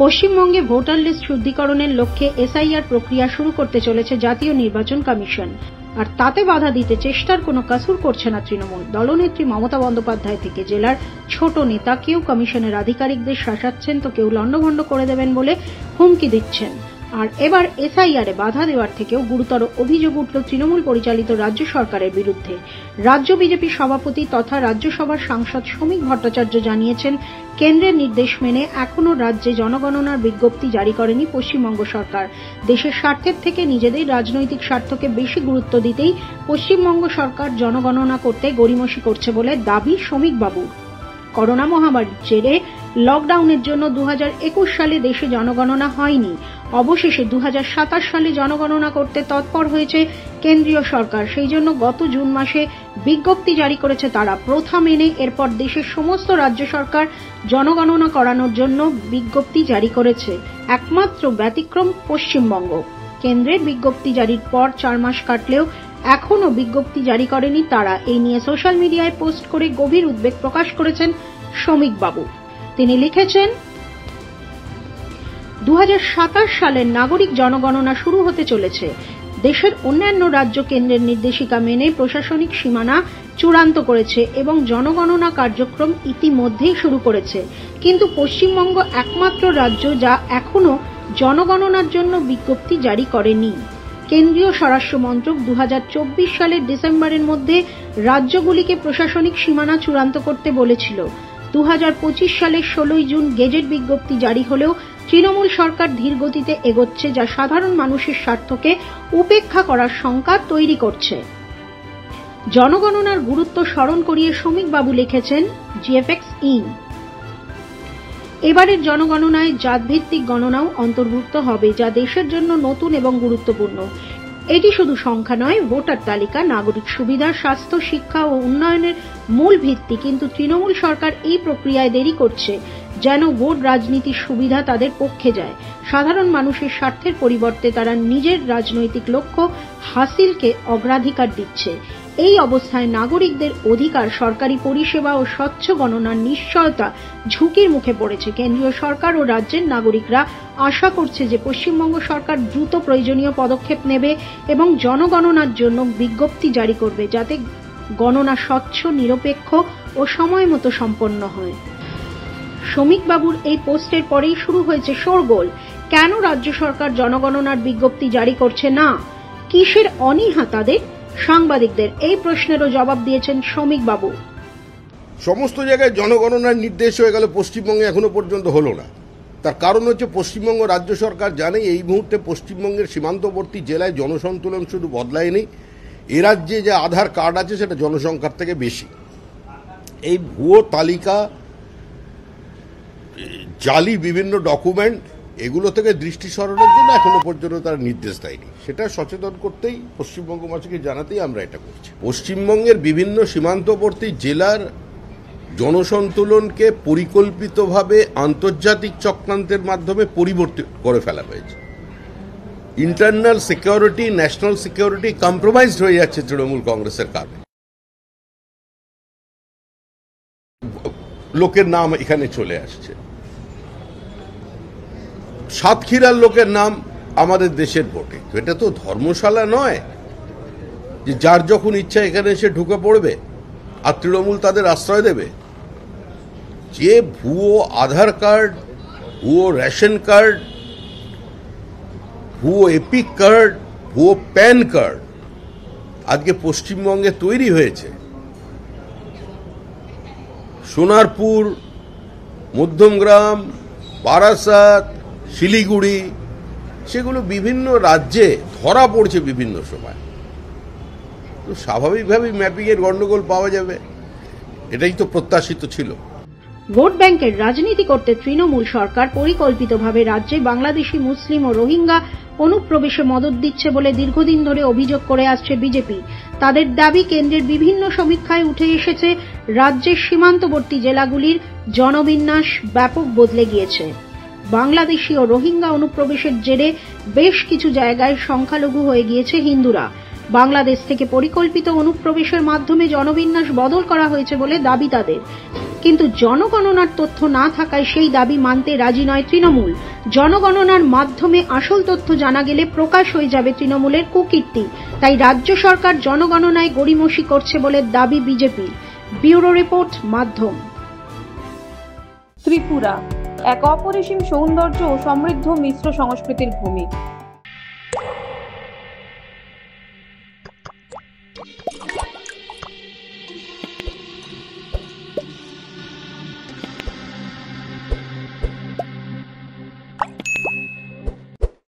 পশ্চিমবঙ্গে voter list শুদ্ধিকরণের লক্ষ্যে SIR প্রক্রিয়া শুরু করতে চলেছে জাতীয় নির্বাচন কমিশন। আর তাতে বাধা দিতে চেষ্টার কোনো কাসুর করছে না তৃণমূল। দলনেত্রী মমতা বন্দ্যোপাধ্যায় থেকে জেলার ছোট নেতা কেউ কমিশনের আধিকারিকদের শাসাচ্ছেন তো কেউ লণ্ডভণ্ড করে দেবেন বলে হুমকি দিচ্ছেন। আর এবার এসআইআরে বাধা দেওয়ার থেকেও গুরুতর অভিযোগ উঠল তৃণমূল পরিচালিত রাজ্য সরকারের বিরুদ্ধে। রাজ্য বিজেপি সভাপতি তথা রাজ্যসভার সাংসদ শ্রমিক ভট্টাচার্য জানিয়েছেন, কেন্দ্রের নির্দেশ মেনে এখনো রাজ্যে জনগণনার বিজ্ঞপ্তি জারি করেনি পশ্চিমবঙ্গ সরকার। দেশের স্বার্থের থেকে নিজেদের রাজনৈতিক স্বার্থকে বেশি গুরুত্ব দিতেই পশ্চিমবঙ্গ সরকার জনগণনা করতে গড়িমসি করছে বলে দাবি শ্রমিক বাবুর। করোনা মহামারীর জেরে লকডাউনের জন্য 2021 সালে দেশে জনগণনা হয়নি। অবশেষে 2027 সালে জনগণনা করতে তৎপর হয়েছে কেন্দ্রীয় সরকার। সেই জন্য গত জুন মাসে বিজ্ঞপ্তি জারি করেছে তারা। প্রথা মেনে এরপর দেশের সমস্ত রাজ্য সরকার জনগণনা করানোর জন্য বিজ্ঞপ্তি জারি করেছে। একমাত্র ব্যতিক্রম পশ্চিমবঙ্গ। কেন্দ্রের বিজ্ঞপ্তি জারির পর 4 মাস কাটলেও এখনো বিজ্ঞপ্তি জারি করেনি তারা। এই নিয়ে সোশ্যাল মিডিয়ায় পোস্ট করে গভীর উদ্বেগ প্রকাশ করেছেন শ্রমিক বাবু। তিনি লিখেছেন, 2027 সালের নাগরিক জনগণনা শুরু হতে চলেছে। দেশের অন্যান্য রাজ্য কেন্দ্রের নির্দেশিকা মেনে প্রশাসনিক সীমানা চূড়ান্ত করেছে এবং জনগণনা কার্যক্রম ইতিমধ্যেই শুরু করেছে। কিন্তু পশ্চিমবঙ্গ একমাত্র রাজ্য যা এখনো জনগণনার জন্য বিজ্ঞপ্তি জারি করেনি। কেন্দ্রীয় স্বরাষ্ট্র মন্ত্রক 2024 সালের ডিসেম্বরের মধ্যে রাজ্যগুলিকে প্রশাসনিক সীমানা চূড়ান্ত করতে বলেছিল। 2025 সালের 16 জুন গেজেট বিজ্ঞপ্তি জারি হলেও তৃণমূল সরকার ধীরগতিতে এগোচ্ছে, যা সাধারণ মানুষের স্বার্থকে উপেক্ষা করার শঙ্কা তৈরি করছে। জনগণনার গুরুত্ব স্মরণ করিয়ে শ্রমিক বাবু লিখেছেন, জিএফএক্স ইন। এবারের জনগণনায় জাতভিত্তিক গণনাও অন্তর্ভুক্ত হবে, যা দেশের জন্য নতুন এবং গুরুত্বপূর্ণ। এটি শুধু সংখ্যা নয়, ভোটার তালিকা, নাগরিক সুবিধা, স্বাস্থ্য, শিক্ষা ও উন্নয়নের মূল ভিত্তি। কিন্তু তৃণমূল সরকার এই প্রক্রিয়ায় দেরি করছে, যেন ভোট রাজনীতির সুবিধা তাদের পক্ষে যায়। সাধারণ মানুষের স্বার্থের পরিবর্তে তারা নিজের রাজনৈতিক লক্ষ্য হাসিলকে অগ্রাধিকার দিচ্ছে। এই অবস্থায় নাগরিকদের অধিকার, সরকারি পরিষেবা ও স্বচ্ছ গণনার নিশ্চয়তা ঝুঁকির মুখে পড়েছে। কেন্দ্রীয় সরকার ও রাজ্যের নাগরিকরা আশা করছে যে পশ্চিমবঙ্গ সরকার দ্রুত প্রয়োজনীয় পদক্ষেপ নেবে এবং জনগণনার জন্য বিজ্ঞপ্তি জারি করবে, যাতে গণনা স্বচ্ছ, নিরপেক্ষ ও সময় মতো সম্পন্ন হয়। শ্রমিক বাবুর এই পোস্টের পরেই শুরু হয়েছে শোরগোল। কেন রাজ্য সরকার জনগণনার বিজ্ঞপ্তি জারি করছে না? কিসের অনীহা তাদের? সাংবাদিকদের এই প্রশ্নেরও জবাব দিয়েছেন শ্রমিক বাবু। সমস্ত জায়গায় জনগণনার নির্দেশ হয়ে গেল, পশ্চিমবঙ্গে এখনো পর্যন্ত হলো না। তার কারণ হচ্ছে পশ্চিমবঙ্গ রাজ্য সরকার জানে এই মুহূর্তে পশ্চিমবঙ্গের সীমান্তবর্তী জেলায় জনসন্তুলন শুধু বদলায়নি, এ রাজ্যে যে আধার কার্ড আছে সেটা জনসংখ্যার থেকে বেশি। এই ভুয়ো তালিকা, জালি বিভিন্ন ডকুমেন্ট, এগুলো থেকে দৃষ্টি সরানোর জন্য এখনো পর্যন্ত তারা নির্দেশ দেয়নি। সেটা সচেতন করতেই, পশ্চিমবঙ্গবাসীকে জানাতেই আমরা এটা করছি। পশ্চিমবঙ্গের বিভিন্ন সীমান্তবর্তী জেলার জনসন্তুলনকে পরিকল্পিতভাবে আন্তর্জাতিক চক্রান্তের মাধ্যমে পরিবর্তিত করে ফেলা হয়েছে। Internal security, national security compromised হয়ে যাচ্ছে তৃণমূল কংগ্রেসের কারণে। লোকের নাম এখানে চলে আসছে, সাতক্ষীরার লোকের নাম আমাদের দেশের ভোটে। এটা তো ধর্মশালা নয় যে যার যখন ইচ্ছা এখানে এসে ঢুকে পড়বে আর তৃণমূল তাদের আশ্রয় দেবে। যে ভুয়ো আধার কার্ড, ভুয়ো রেশন কার্ড, ভুয়ো এপিক কার্ড, ভুয়ো প্যান কার্ড আজকে পশ্চিমবঙ্গে তৈরি হয়েছে, সোনারপুর, মধ্যমগ্রাম, বারাসাত, শিলিগুড়ি, সেগুলো বিভিন্ন রাজ্যে ধরা পড়ছে বিভিন্ন সময়। তো স্বাভাবিকভাবেই ম্যাপিংয়ের গন্ডগোল পাওয়া যাবে, এটাই তো প্রত্যাশিত ছিল। ভোট ব্যাংকের রাজনীতি করতে তৃণমূল সরকার পরিকল্পিতভাবে রাজ্যে বাংলাদেশি, মুসলিম ও রোহিঙ্গা অনুপ্রবেশে মদত দিচ্ছে বলে দীর্ঘদিন ধরে অভিযোগ করে আসছে বিজেপি। তাদের দাবি, কেন্দ্রের বিভিন্ন সমীক্ষায় উঠে এসেছে রাজ্যের সীমান্তবর্তী জেলাগুলির জনবিন্যাস ব্যাপক বদলে গিয়েছে। বাংলাদেশি ও রোহিঙ্গা অনুপ্রবেশের জেরে বেশ কিছু জায়গায় সংখ্যালঘু হয়ে গিয়েছে হিন্দুরা। বাংলাদেশ থেকে পরিকল্পিত অনুপ্রবেশের মাধ্যমে জনবিন্যাস বদল করা হয়েছে বলে দাবি তাদের। কিন্তু জনগণনার তথ্য না থাকায় সেই দাবি মানতে রাজি নয় তৃণমূল। জনগণনার মাধ্যমে আসল তথ্য জানা গেলে প্রকাশ হয়ে যাবে তৃণমূলের কুকীর্তি। তাই রাজ্য সরকার জনগণনায় গড়িমসি করছে বলে দাবি বিজেপির। ব্যুরো রিপোর্ট, মাধ্যম। ত্রিপুরা এক অপরিসীম সৌন্দর্য ও সমৃদ্ধ মিশ্র সংস্কৃতির ভূমি।